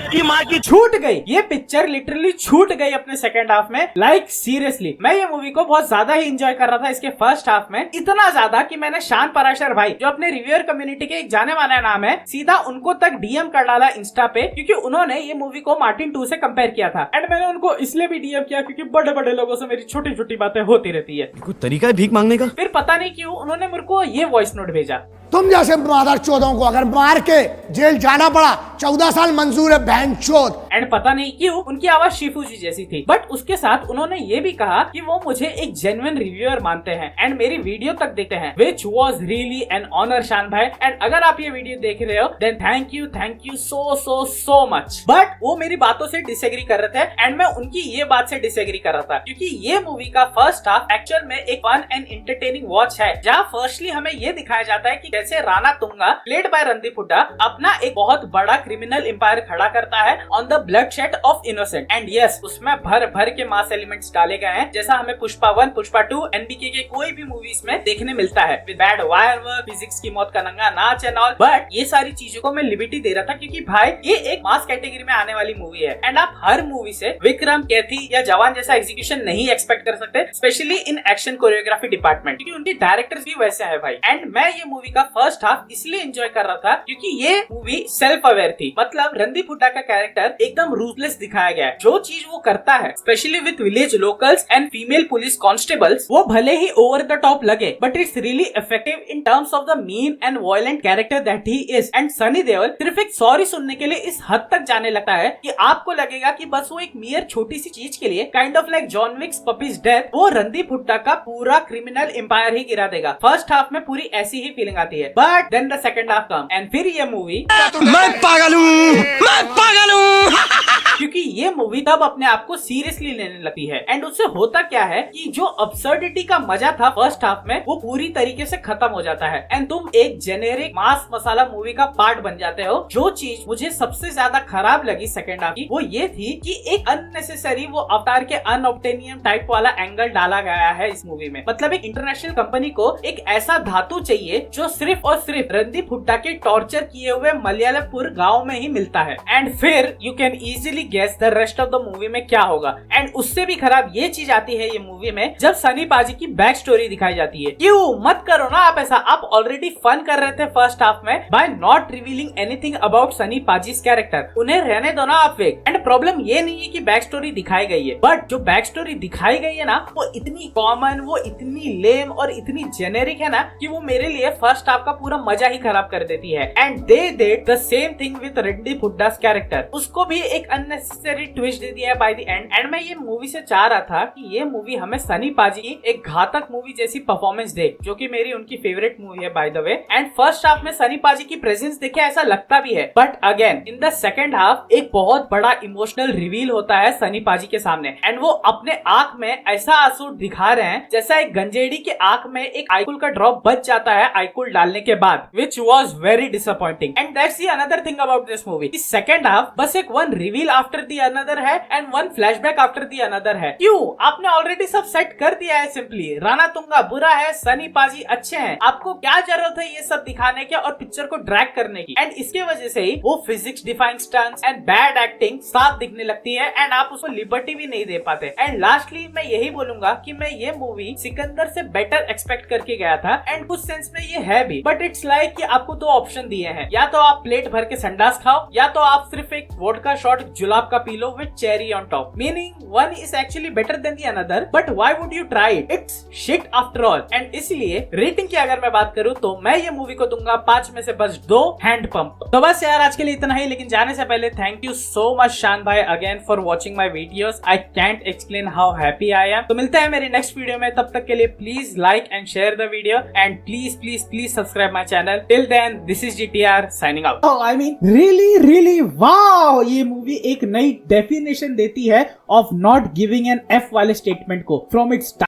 की माँ की छूट गई। ये पिक्चर लिटरली छूट गई अपने सेकंड हाफ में। लाइक सीरियसली मैं ये मूवी को बहुत ज्यादा ही एंजॉय कर रहा था इसके फर्स्ट हाफ में, इतना ज्यादा कि मैंने शान पराशर भाई जो अपने रिव्यूअर कम्युनिटी के एक जाने माने नाम है, सीधा उनको तक डीएम कर डाला इंस्टा पे, क्योंकि उन्होंने ये मूवी को मार्टिन 2 से कंपेयर किया था। एंड मैंने उनको इसलिए भी डीएम किया क्योंकि बड़े बड़े लोगों से मेरी छोटी छोटी बातें होती रहती है। कुछ तरीका है भीख मांगने का। फिर पता नहीं क्यों उन्होंने मेरे को ये वॉइस नोट भेजा। तुम जैसे मादर चौधों को अगर मार के जेल जाना पड़ा 14 साल मंजूर है बहन चोद। एंड पता नहीं क्यों उनकी आवाज शिफू जी जैसी थी, बट उसके साथ उन्होंने ये भी कहा कि वो मुझे एक जेन्युइन रिव्यूअर मानते हैं एंड मेरी वीडियो तक देखते हैं, which was really an honour Shaan भाई। एंड अगर आप ये वीडियो देख रहे हो then thank you so much. But वो मेरी बातों से डिसएग्री कर रहे थे एंड मैं उनकी ये बात से डिसएग्री कर रहा था, क्योंकि ये मूवी का फर्स्ट हाफ एक्चुअल में एक फन एंड एंटरटेनिंग वॉच है, जहाँ फर्स्टली हमें ये दिखाया जाता है कि कैसे राणा तुंगा प्लेड बाय रणदीप हुड्डा अपना एक बहुत बड़ा क्रिमिनल एम्पायर खड़ा करता है on the bloodshed of innocent. And yes, उसमें भर भर के मास एलिमेंट्स डाले गए हैं, जैसा हमें पुष्पा 1, पुष्पा 2, एनबीके के कोई भी मूवीज में देखने मिलता है, with bad wire work, physics की मौत का नंगा नाच एंड ऑल। बट ये सारी चीजों को मैं लिबर्टी दे रहा था क्योंकि भाई ये एक मास कैटेगरी में आने वाली मूवी है एंड आप हर मूवी से विक्रम, कैथी या जवान जैसा एग्जीक्यूशन नहीं एक्सपेक्ट कर सकते, specially in action choreography department, क्योंकि उनके डायरेक्टर्स भी वैसे हैं भाई। एंड मैं ये मूवी का फर्स्ट हाफ इसलिए एंजॉय कर रहा था क्योंकि ये मूवी सेल्फ अवेयर थी। मतलब रणदीप हुड्डा का कैरेक्टर एकदम रूथलेस दिखाया गया है। जो चीज वो करता है specially with village locals and female police constables, वो भले ही ओवर द टॉप लगे but it's really effective in terms of the mean and violent character that he is. And Sunny Deol सिर्फ एक सॉरी सुनने के लिए इस हद तक जाने लगता है कि आपको लगेगा कि बस वो एक मियर छोटी सी चीज के लिए kind of like John Wick's puppy's death वो रणदीप हुड्डा का पूरा क्रिमिनल एम्पायर ही गिरा देगा। फर्स्ट हाफ में पूरी ऐसी ही फीलिंग आती है, but then the second half come and फिर ये मूवी मैं पागल हूँ क्योंकि ये मूवी तब अपने आप को सीरियसली लेने लगती है। एंड उससे होता क्या है कि जो अब्सर्डिटी का मजा था फर्स्ट हाफ में वो पूरी तरीके से खत्म हो जाता है एंड तुम एक जेनेरिक मास मसाला मूवी का पार्ट बन जाते हो। जो चीज मुझे सबसे ज्यादा खराब लगी सेकंड हाफ की वो ये थी कि एक अननेसेसरी वो अवतार के अनऑब्टेनियम टाइप वाला एंगल डाला गया है इस मूवी में। मतलब एक इंटरनेशनल कंपनी को एक ऐसा धातु चाहिए जो सिर्फ और सिर्फ रणदीप हुड्डा के टॉर्चर किए हुए मलयालमपुर गाँव में ही मिलता है। एंड फिर you can easily guess the rest of the movie में क्या होगा। एंड उससे भी खराब ये चीज आती है ये मूवी में जब सनी पाजी की बैक स्टोरी दिखाई जाती है। क्यों मत करो ना आप ऐसा, आप ऑलरेडी फन कर रहे थे फर्स्ट हाफ में by not revealing anything about Sunny paaji's character. उन्हें रहने दो ना आप वेग। एंड प्रॉब्लम ये नहीं है कि बैक स्टोरी दिखाई गई है, बट जो बैक स्टोरी दिखाई गई है ना वो इतनी कॉमन, वो इतनी लेम और इतनी जेनेरिक है ना कि वो मेरे लिए फर्स्ट हाफ का पूरा मजा ही खराब कर देती है। And they did the same thing with Randeep Hooda's character, उसको भी एक अननेसेसरी ट्विस्ट दे दिया है बाय द एंड। एंड मैं ये मूवी से चाह रहा था कि ये मूवी हमें सनी पाजी की एक घातक मूवी जैसी परफॉर्मेंस दे, जो कि मेरी उनकी फेवरेट मूवी है by the way. And first half में सनी पाजी की प्रेजेंस देखे ऐसा लगता भी है, but again in the second half एक बहुत बड़ा इमोशनल रिवील होता है सनी पाजी के सामने एंड वो अपने आंख में ऐसा आंसू दिखा रहे हैं जैसा एक गंजेड़ी के आंख में एक आईकुल का ड्रॉप बच जाता है आईकुल डालने के बाद, which was very disappointing. And that's the another thing about this movie, second half बस एक one reveal after the another है and one flashback after the another है। क्यों? आपने ऑलरेडी सब सेट कर दिया है सिंपली। राणा तुंगा बुरा है, सनी पाजी अच्छे हैं, आपको क्या जरूरत है ये सब दिखाने के और पिक्चर को ड्रैग करने की। एंड इसके वजह से ही वो physics defying stunts and bad acting साफ दिखने लगती है एंड आप उसको लिबर्टी भी नहीं दे पाते। एंड लास्टली मैं यही बोलूंगा कि मैं ये मूवी सिकंदर से बेटर एक्सपेक्ट करके गया था एंड कुछ सेंस में ये है भी, बट इट्स लाइक कि आपको दो ऑप्शन दिए हैं, या तो आप प्लेट भर के संडास खाओ या तो आप सिर्फ एक वोडका शॉट जुलाब का P low with cherry on top, meaning one is actually better than the another, but why would you try it? It's shit after all. And इसलिए रेटिंग की अगर मैं बात करूं तो मैं ये मूवी को दूंगा 5 में से बस 2 हैंड पंप। तो बस यार आज के लिए इतना ही, लेकिन जाने से पहले थैंक यू सो मच शान भाई again for watching my videos. I can't explain how happy I am. तो मिलते हैं मेरी नेक्स्ट वीडियो में, तब तक के लिए please like and share the video and please please please subscribe my channel. Till then this is GTR signing out. I mean really wow, ये मूवी एक नई डेफिनेशन देती है of not giving an F वाले स्टेटमेंट को from it's